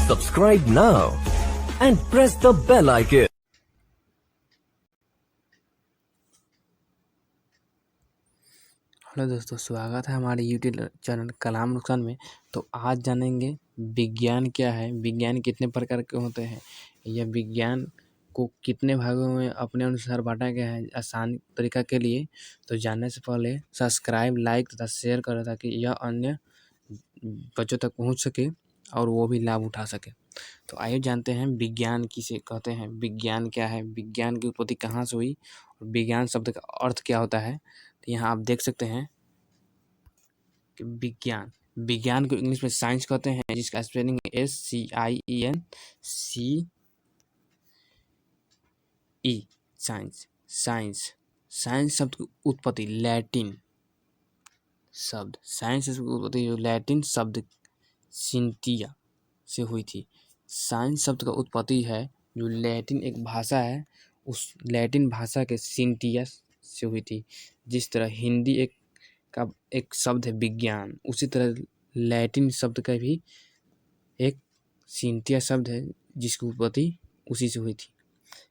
Subscribe now and press the bell icon. Hello दोस्तों, स्वागत है हमारे यूट्यूब चैनल कलाम नुकसान में। तो आज जानेंगे विज्ञान क्या है, विज्ञान कितने प्रकार के होते हैं, यह विज्ञान को कितने भागों में अपने अनुसार बांटा गया है आसान तरीका के लिए। तो जानने से पहले सब्सक्राइब, लाइक तथा शेयर करें ताकि यह अन्य बच्चों तक पहुंच सके और वो भी लाभ उठा सके। तो आइए जानते हैं विज्ञान किसे कहते हैं, विज्ञान क्या है, विज्ञान की उत्पत्ति कहाँ से हुई और विज्ञान शब्द का अर्थ क्या होता है। तो यहाँ आप देख सकते हैं कि विज्ञान को इंग्लिश में साइंस कहते हैं, जिसका स्पेलिंग है SCIEN CE साइंस। साइंस शब्द की उत्पत्ति लैटिन शब्द लैटिन शब्द सिंथिया से हुई थी। साइंस शब्द का उत्पत्ति है जो लैटिन एक भाषा है, उस लैटिन भाषा के सिंथिया से हुई थी। जिस तरह हिंदी का एक शब्द है विज्ञान, उसी तरह लैटिन शब्द का भी एक सिंथिया शब्द है जिसकी उत्पत्ति उसी से हुई थी।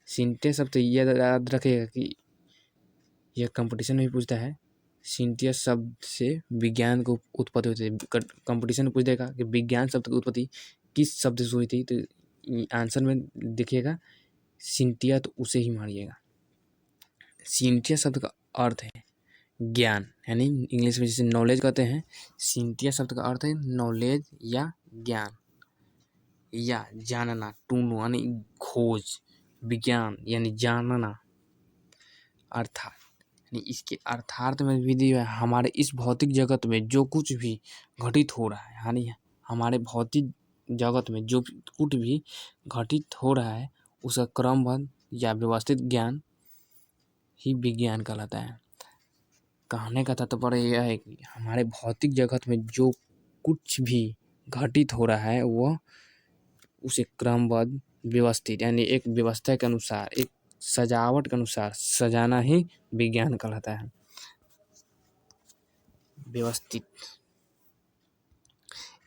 सिंथिया शब्द याद रखेगा कि यह कंपटीशन में भी पूछता है। सिंथिया शब्द से विज्ञान को उत्पत्ति होती है। कंपटीशन में पूछ देगा कि विज्ञान शब्द की उत्पत्ति किस शब्द से हुई थी, तो आंसर में देखिएगा सिंथिया, तो उसे ही मानिएगा। सिंथिया शब्द का अर्थ है ज्ञान, यानी इंग्लिश में जिसे नॉलेज कहते हैं। सिंथिया शब्द का अर्थ है नॉलेज या ज्ञान या जानना, टू नो यानी खोज, विज्ञान यानी जानना, अर्थात यानी इसके अर्थार्थ में भी दिया है हमारे इस भौतिक जगत में जो कुछ भी घटित हो रहा है, यानी हमारे भौतिक जगत में जो कुछ भी घटित हो रहा है उसका क्रमबद्ध या व्यवस्थित ज्ञान ही विज्ञान कहलाता है। कहने का तात्पर्य यह है कि हमारे भौतिक जगत में जो कुछ भी घटित हो रहा है वह उसे क्रमबद्ध व्यवस्थित यानी एक व्यवस्था के अनुसार, एक सजावट के अनुसार सजाना ही विज्ञान कहलाता है। व्यवस्थित।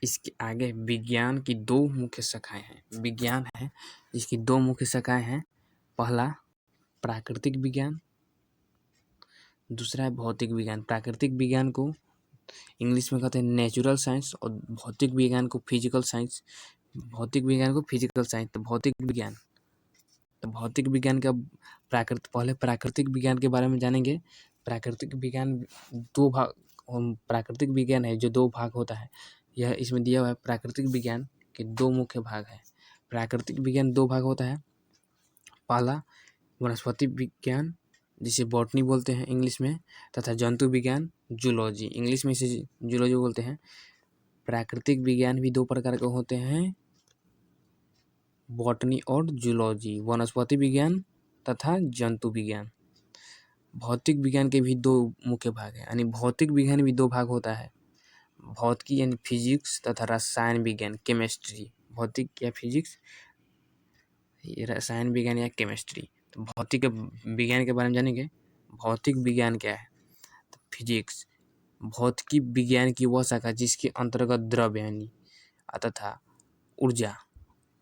इसके आगे विज्ञान की दो मुख्य शाखाएं हैं। विज्ञान है इसकी दो मुख्य शाखाएं हैं। पहला प्राकृतिक विज्ञान, दूसरा है भौतिक विज्ञान। प्राकृतिक विज्ञान को इंग्लिश में कहते हैं नेचुरल साइंस और भौतिक विज्ञान को फिजिकल साइंस। तो भौतिक विज्ञान का पहले प्राकृतिक विज्ञान के बारे में जानेंगे। प्राकृतिक विज्ञान है जो दो भाग होता है। यह इसमें दिया हुआ है। प्राकृतिक विज्ञान के दो मुख्य भाग है। प्राकृतिक विज्ञान दो भाग होता है। पहला वनस्पति विज्ञान जिसे बॉटनी बोलते हैं इंग्लिश में, तथा जंतु विज्ञान जूलॉजी, इंग्लिश में इसे जूलॉजी बोलते हैं। प्राकृतिक विज्ञान भी दो प्रकार के होते हैं, बॉटनी और जूलॉजी, वनस्पति विज्ञान तथा जंतु विज्ञान। भौतिक विज्ञान के भी दो मुख्य भाग हैं, यानी भौतिक विज्ञान भी दो भाग होता है। भौतिकी यानी फिजिक्स तथा रसायन विज्ञान केमिस्ट्री। भौतिक या फिजिक्स, रसायन विज्ञान या केमिस्ट्री। तो भौतिक विज्ञान के बारे में जानेंगे। भौतिक विज्ञान क्या है? तो फिजिक्स भौतिकी विज्ञान की वह शाखा जिसके अंतर्गत द्रव्य यानी तथा ऊर्जा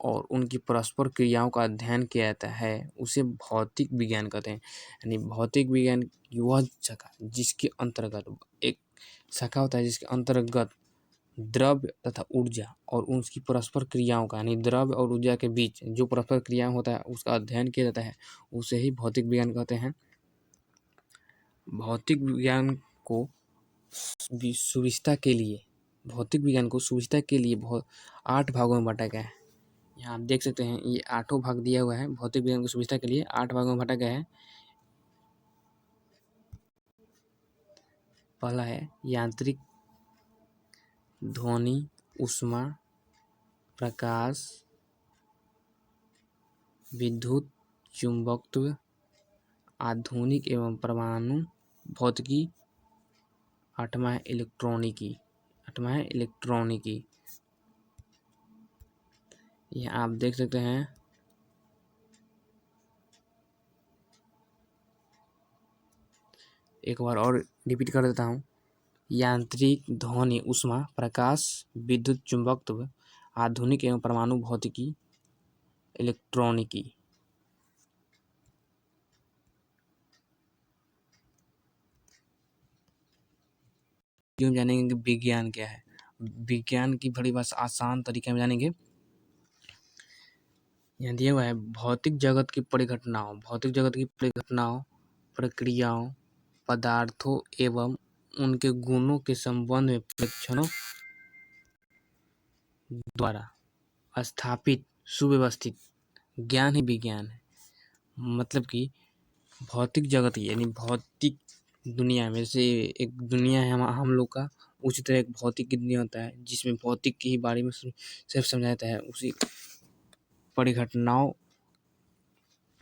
और उनकी परस्पर क्रियाओं का अध्ययन किया जाता है, उसे भौतिक विज्ञान कहते हैं। यानी भौतिक विज्ञान की वह शाखा जिसके अंतर्गत एक शाखा होता है जिसके अंतर्गत द्रव्य तथा ऊर्जा और उसकी परस्पर क्रियाओं का, यानी द्रव्य और ऊर्जा के बीच जो परस्पर क्रिया होता है उसका अध्ययन किया जाता है, उसे ही भौतिक विज्ञान कहते हैं। भौतिक विज्ञान को सुविधा के लिए 8 भागों में बांटा गया है। यहाँ आप देख सकते हैं ये 8 भाग दिया हुआ है। भौतिक विज्ञान की सुविधा के लिए 8 भागों में बांटा गया है। पहला है यांत्रिक, ध्वनि, ऊष्मा, प्रकाश, विद्युत चुंबकत्व, आधुनिक एवं परमाणु भौतिकी। 8वां है इलेक्ट्रॉनिकी। यहाँ आप देख सकते हैं एक बार और रिपीट कर देता हूँ। यांत्रिक, ध्वनि, ऊष्मा, प्रकाश, विद्युत चुंबकत्व, आधुनिक एवं परमाणु भौतिकी, इलेक्ट्रॉनिकी। क्यों जानेंगे कि विज्ञान क्या है। विज्ञान की बड़ी बस आसान तरीके में जानेंगे। यहाँ दिया हुआ है भौतिक जगत की परिघटनाओं, भौतिक जगत की परिघटनाओं, प्रक्रियाओं, पदार्थों एवं उनके गुणों के संबंध में परीक्षणों द्वारा स्थापित सुव्यवस्थित ज्ञान ही विज्ञान है। मतलब कि भौतिक जगत यानी भौतिक दुनिया में से एक दुनिया है हम लोग का, उसी तरह एक भौतिक की दुनिया होता है जिसमें भौतिक के ही बारे में सिर्फ समझाया जाता है। उसी परिघटनाओं,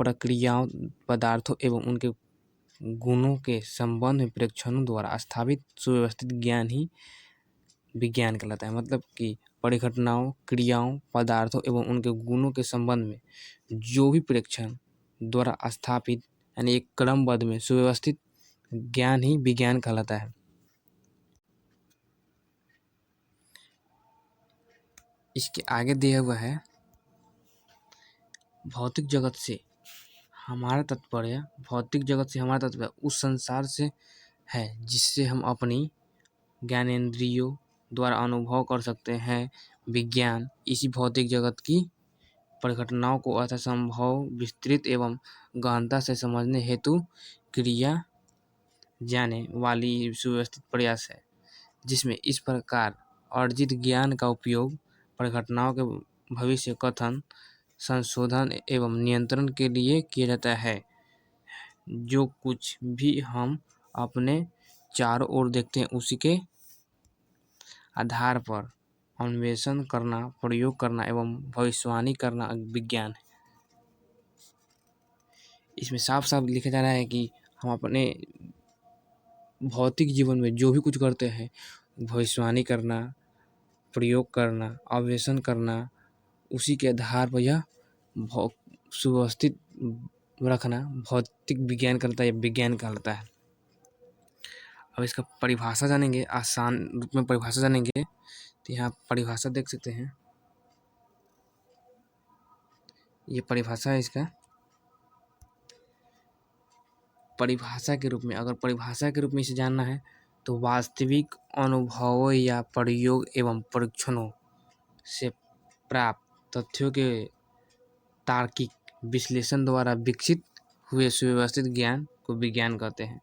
प्रक्रियाओं, पदार्थों एवं उनके गुणों के संबंध में परीक्षणों द्वारा स्थापित सुव्यवस्थित ज्ञान ही विज्ञान कहलाता है। मतलब कि परिघटनाओं, क्रियाओं, पदार्थों एवं उनके गुणों के संबंध में जो भी परीक्षण द्वारा स्थापित यानी एक क्रमबद्ध में सुव्यवस्थित ज्ञान ही विज्ञान कहलाता है। इसके आगे दिया हुआ है भौतिक जगत से हमारा तात्पर्य, भौतिक जगत से हमारा तात्पर्य उस संसार से है जिससे हम अपनी ज्ञानेंद्रियों द्वारा अनुभव कर सकते हैं। विज्ञान इसी भौतिक जगत की परिघटनाओं को यथासंभव विस्तृत एवं गहनता से समझने हेतु क्रिया जाने वाली सुव्यवस्थित प्रयास है, जिसमें इस प्रकार अर्जित ज्ञान का उपयोग परिघटनाओं के भविष्य कथन, संशोधन एवं नियंत्रण के लिए किया जाता है। जो कुछ भी हम अपने चारों ओर देखते हैं उसी के आधार पर अन्वेषण करना, प्रयोग करना एवं भविष्यवाणी करना विज्ञान है। इसमें साफ साफ लिखा जा रहा है कि हम अपने भौतिक जीवन में जो भी कुछ करते हैं, भविष्यवाणी करना, प्रयोग करना, अन्वेषण करना, उसी के आधार पर यह सुव्यवस्थित रखना भौतिक विज्ञान कहलाता है, विज्ञान कहलाता है। अब इसका परिभाषा जानेंगे, आसान रूप में परिभाषा जानेंगे। तो यहाँ परिभाषा देख सकते हैं, ये परिभाषा है इसका। परिभाषा के रूप में, अगर परिभाषा के रूप में इसे जानना है तो वास्तविक अनुभवों या प्रयोग एवं परीक्षणों से प्राप्त तथ्यों के तार्किक विश्लेषण द्वारा विकसित हुए सुव्यवस्थित ज्ञान को विज्ञान कहते हैं।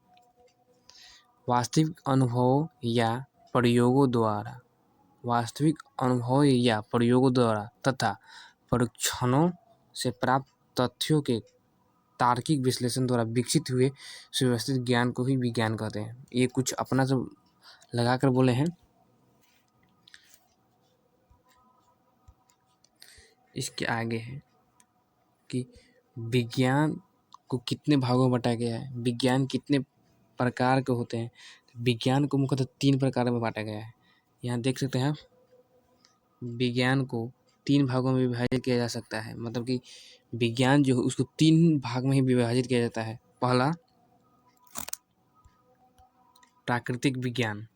वास्तविक अनुभवों या प्रयोगों द्वारा, वास्तविक अनुभवों या प्रयोगों द्वारा तथा परीक्षणों से प्राप्त तथ्यों के तार्किक विश्लेषण द्वारा विकसित हुए सुव्यवस्थित ज्ञान को ही विज्ञान कहते हैं। ये कुछ अपना सब लगाकर बोले हैं। इसके आगे है कि विज्ञान को कितने भागों में बांटा गया है, विज्ञान कितने प्रकार के होते हैं। विज्ञान को मुख्यतः 3 प्रकार में बांटा गया है। यहाँ देख सकते हैं, विज्ञान को 3 भागों में विभाजित किया जा सकता है। मतलब कि विज्ञान जो है उसको 3 भाग में ही विभाजित किया जाता है। पहला प्राकृतिक विज्ञान,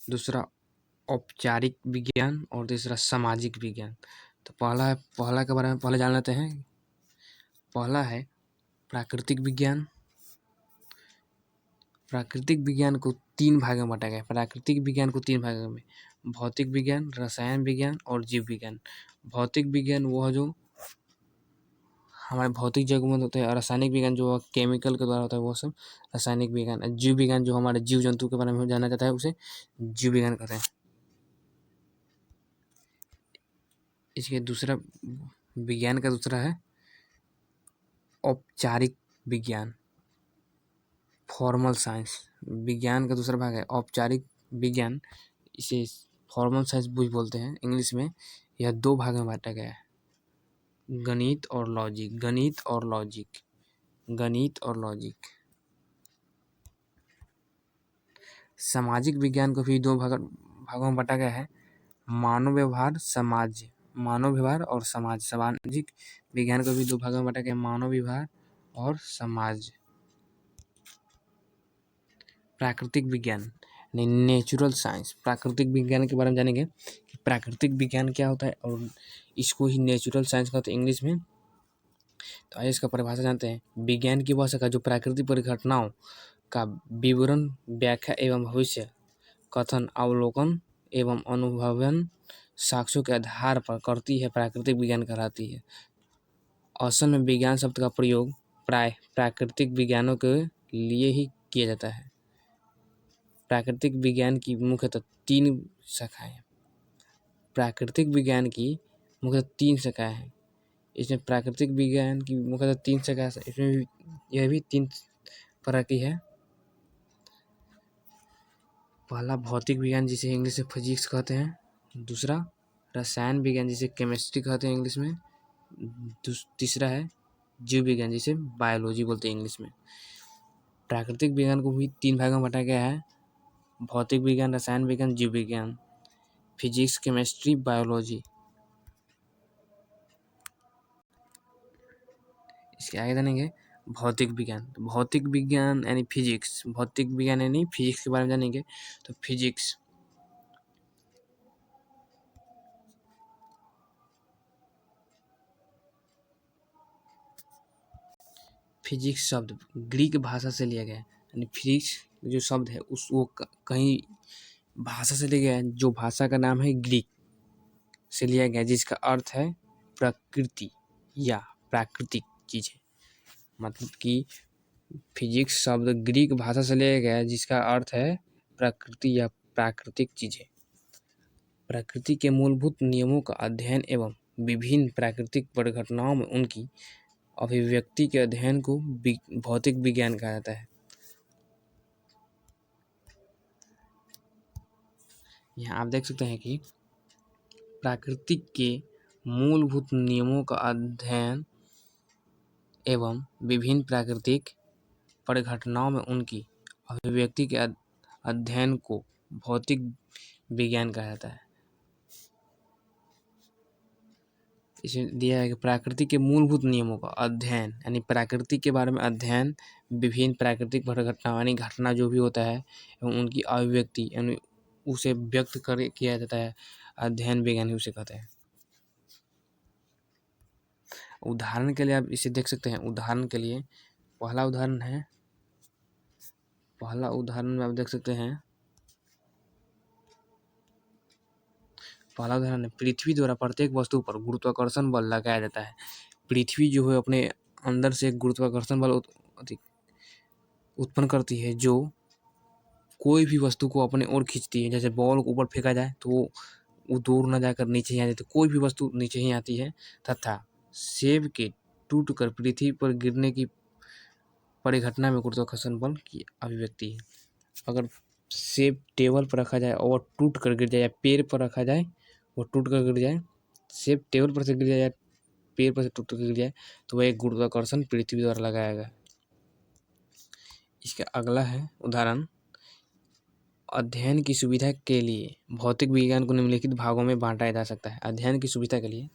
दूसरा औपचारिक विज्ञान और तीसरा सामाजिक विज्ञान। तो पहला के बारे में पहले जान लेते हैं। पहला है प्राकृतिक विज्ञान। प्राकृतिक विज्ञान को 3 भागों में बांटा गया है। प्राकृतिक विज्ञान को 3 भागों में, भौतिक विज्ञान, रसायन विज्ञान और जीव विज्ञान। भौतिक विज्ञान वो है जो हमारे भौतिक जगत में होता है। रासायनिक विज्ञान जो केमिकल के द्वारा होता है वो सब रासायनिक विज्ञान। जीव विज्ञान जो हमारे जीव जंतु के बारे में जाना जाता है उसे जीव विज्ञान कहते हैं। इसके दूसरा विज्ञान का दूसरा है औपचारिक विज्ञान, फॉर्मल साइंस। विज्ञान का दूसरा भाग है औपचारिक विज्ञान, इसे फॉर्मल साइंस भी बोलते हैं इंग्लिश में। यह 2 भाग में बांटा गया है, गणित और लॉजिक। गणित और लॉजिक, गणित और लॉजिक। सामाजिक विज्ञान को भी 2 भागों में बांटा गया है, मानव व्यवहार, समाज। मानव व्यवहार और समाज। सामाजिक विज्ञान को भी 2 भागों में बांटा गया है, मानव व्यवहार और समाज। प्राकृतिक विज्ञान, नेचुरल साइंस, प्राकृतिक विज्ञान के बारे में जानेंगे कि प्राकृतिक विज्ञान क्या होता है और इसको ही नेचुरल साइंस कहते हैं इंग्लिश में। तो आइए इसका परिभाषा जानते हैं। विज्ञान की वह शाखा जो प्राकृतिक परिघटनाओं का विवरण, व्याख्या एवं भविष्य कथन, अवलोकन एवं अनुभवन साक्ष्यों के आधार पर करती है, प्राकृतिक विज्ञान कहलाती है। असल में विज्ञान शब्द का प्रयोग प्राय प्राकृतिक विज्ञानों के लिए ही किया जाता है। प्राकृतिक विज्ञान की मुख्यतः 3 शाखाएं हैं। प्राकृतिक विज्ञान की मुख्यतः 3 शाखाएं हैं। इसमें प्राकृतिक विज्ञान की मुख्यतः 3 शाखाएं, इसमें यह भी 3 तरह की है। पहला भौतिक विज्ञान जिसे इंग्लिश में फिजिक्स कहते हैं। दूसरा रसायन विज्ञान जिसे केमिस्ट्री कहते हैं इंग्लिश में। तीसरा है जीव विज्ञान जिसे बायोलॉजी बोलते हैं इंग्लिश में। प्राकृतिक विज्ञान को भी 3 भागों में बांटा गया है। भौतिक विज्ञान, रसायन विज्ञान, जीव विज्ञान, फिजिक्स, केमिस्ट्री, बायोलॉजी। इसके आगे जानेंगे भौतिक विज्ञान। तो भौतिक विज्ञान यानी फिजिक्स, भौतिक विज्ञान यानी फिजिक्स के बारे में जानेंगे। तो फिजिक्स फिजिक्स शब्द ग्रीक भाषा से लिया गया है। यानी फिजिक्स जो शब्द है उस वो कहीं भाषा से लिया गया है, जो भाषा का नाम है ग्रीक से लिया गया, जिसका अर्थ है प्रकृति या प्राकृतिक चीजें। मतलब कि फिजिक्स शब्द ग्रीक भाषा से लिया गया है, जिसका अर्थ है प्रकृति या प्राकृतिक चीजें। प्रकृति के मूलभूत नियमों का अध्ययन एवं विभिन्न प्राकृतिक परिघटनाओं में उनकी अभिव्यक्ति के अध्ययन को भौतिक विज्ञान कहा जाता है। यहाँ आप देख सकते हैं कि प्राकृतिक के मूलभूत नियमों का अध्ययन एवं विभिन्न प्राकृतिक परिघटनाओं में उनकी अभिव्यक्ति के अध्ययन को भौतिक विज्ञान कहा जाता है। इसमें दिया है कि प्रकृति के मूलभूत नियमों का अध्ययन यानी प्रकृति के बारे में अध्ययन, विभिन्न प्राकृतिक परिघटना यानी घटना जो भी होता है एवं उनकी अभिव्यक्ति यानी उसे व्यक्त कर किया जाता है, अध्ययन विज्ञान ही उसे कहते हैं। उदाहरण के लिए आप इसे देख सकते हैं। उदाहरण के लिए पहला उदाहरण में आप देख सकते हैं। पहला उदाहरण है पृथ्वी द्वारा प्रत्येक वस्तु पर गुरुत्वाकर्षण बल लगाया जाता है। पृथ्वी जो है अपने अंदर से एक गुरुत्वाकर्षण बल उत्पन्न करती है, जो कोई भी वस्तु को अपने ओर खींचती है। जैसे बॉल को ऊपर फेंका जाए तो वो दूर न जाकर नीचे ही आ जाती है, कोई भी वस्तु नीचे ही आती है। तथा सेब के टूटकर पृथ्वी पर गिरने की परिघटना में गुरुत्वाकर्षण बल की अभिव्यक्ति है। अगर सेब टेबल पर रखा जाए और टूट कर गिर जाए, या पेड़ पर रखा जाए वो टूट कर गिर जाए, सेब टेबल पर से गिर जाए, पेड़ पर से टूट कर गिर जाए, तो वह एक गुरुत्वाकर्षण पृथ्वी द्वारा लगाया गया। इसका अगला है उदाहरण, अध्ययन की सुविधा के लिए भौतिक विज्ञान को निम्नलिखित भागों में बांटा जा सकता है। अध्ययन की सुविधा के लिए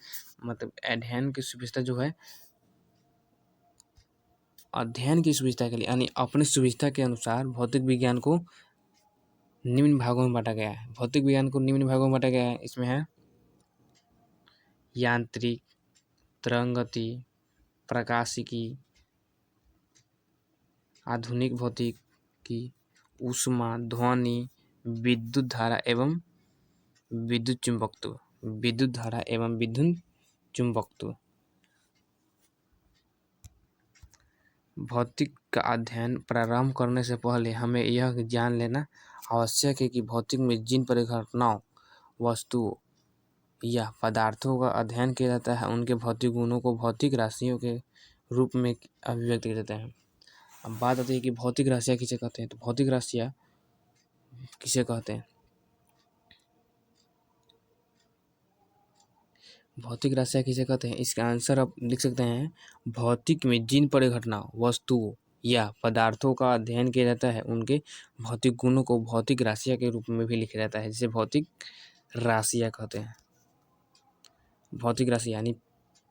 मतलब अध्ययन की सुविधा जो है, अध्ययन की सुविधा के लिए यानी अपनी सुविधा के अनुसार भौतिक विज्ञान को निम्न भागों में बांटा गया है। भौतिक विज्ञान को निम्न भागों में बांटा गया है। इसमें है यांत्रिक, तरंगति, प्रकाशिकी, आधुनिक भौतिकी, ऊष्मा, ध्वनि, विद्युत धारा एवं विद्युत चुंबकत्व। विद्युत धारा एवं विद्युत चुंबकत्व। भौतिक का अध्ययन प्रारंभ करने से पहले हमें यह जान लेना आवश्यक है कि भौतिक में जिन परिघटनाओं, वस्तुओं या पदार्थों का अध्ययन किया जाता है, उनके भौतिक गुणों को भौतिक राशियों के रूप में अभिव्यक्त किया जाता है। अब बात आती है कि भौतिक राशियाँ किसे कहते हैं। तो भौतिक राशियाँ किसे कहते हैं? भौतिक राशियाँ किसे कहते हैं? इसका आंसर आप लिख सकते हैं, भौतिक में जिन परिघटनाओं, वस्तुओं या पदार्थों का अध्ययन किया जाता है, उनके भौतिक गुणों को भौतिक राशियाँ के रूप में भी लिखा जाता है, जिसे भौतिक राशियाँ कहते हैं। भौतिक राशि यानी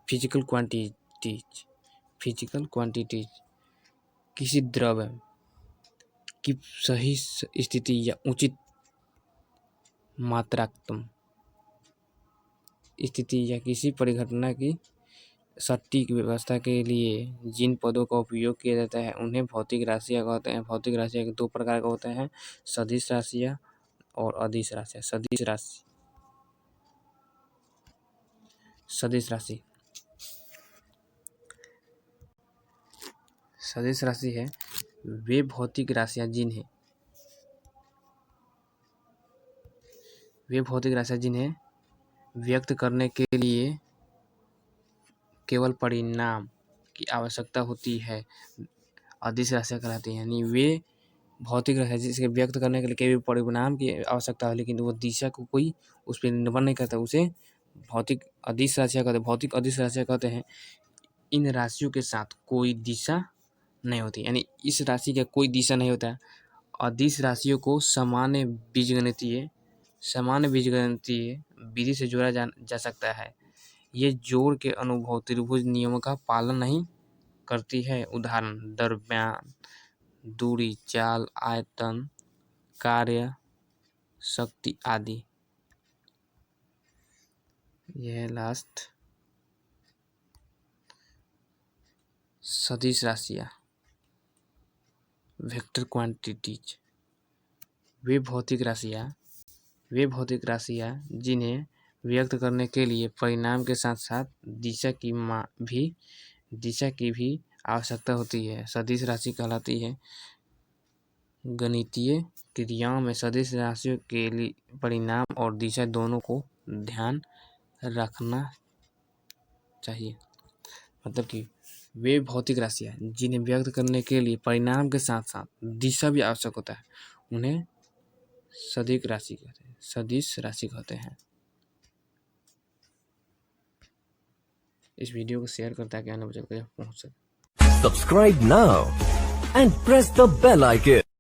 फिजिकल क्वांटिटीज। फिजिकल क्वांटिटीज किसी द्रव्य, की सही स्थिति या उचित मात्रात्मक स्थिति या किसी परिघटना की सटीक व्यवस्था के लिए जिन पदों का उपयोग किया जाता है उन्हें भौतिक राशियाँ कहते हैं। भौतिक राशियाँ के दो प्रकार के होते हैं, सदिश राशियाँ और अदिश राशियाँ। सदिश राशि है वे भौतिक राशियाँ जिन्हें व्यक्त करने के लिए केवल परिणाम की आवश्यकता होती है, अदिश राशियाँ कहलाती हैं। यानी वे भौतिक राशियाँ जिसे व्यक्त करने के लिए केवल परिणाम की आवश्यकता है, लेकिन वो दिशा को कोई उस पर निर्भर नहीं करता, उसे भौतिक अदिश राशियाँ कहते हैं। भौतिक अदिश राशियाँ कहते हैं इन राशियों के साथ कोई दिशा नहीं होती, यानी इस राशि का कोई दिशा नहीं होता। अदिश राशियों को सामान्य बीजगणितीय विधि से जोड़ा जा सकता है। ये जोड़ के अनुभव त्रिभुज नियमों का पालन नहीं करती है। उदाहरण द्रव्यमान, दूरी, चाल, आयतन, कार्य, शक्ति आदि। यह लास्ट सदिश राशियाँ, वेक्टर क्वांटिटीज। वे भौतिक राशियाँ जिन्हें व्यक्त करने के लिए परिणाम के साथ साथ दिशा की भी आवश्यकता होती है, सदिश राशि कहलाती है। गणितीय क्रियाओं में सदिश राशियों के लिए परिणाम और दिशा दोनों को ध्यान रखना चाहिए। मतलब कि वे भौतिक राशियाँ जिन्हें व्यक्त करने के लिए परिणाम के साथ साथ दिशा भी आवश्यक होता है, उन्हें सदिश राशि कहते हैं। इस वीडियो को शेयर करता है कि आने बच्चों तक पहुँच सके। Subscribe now and press the bell icon.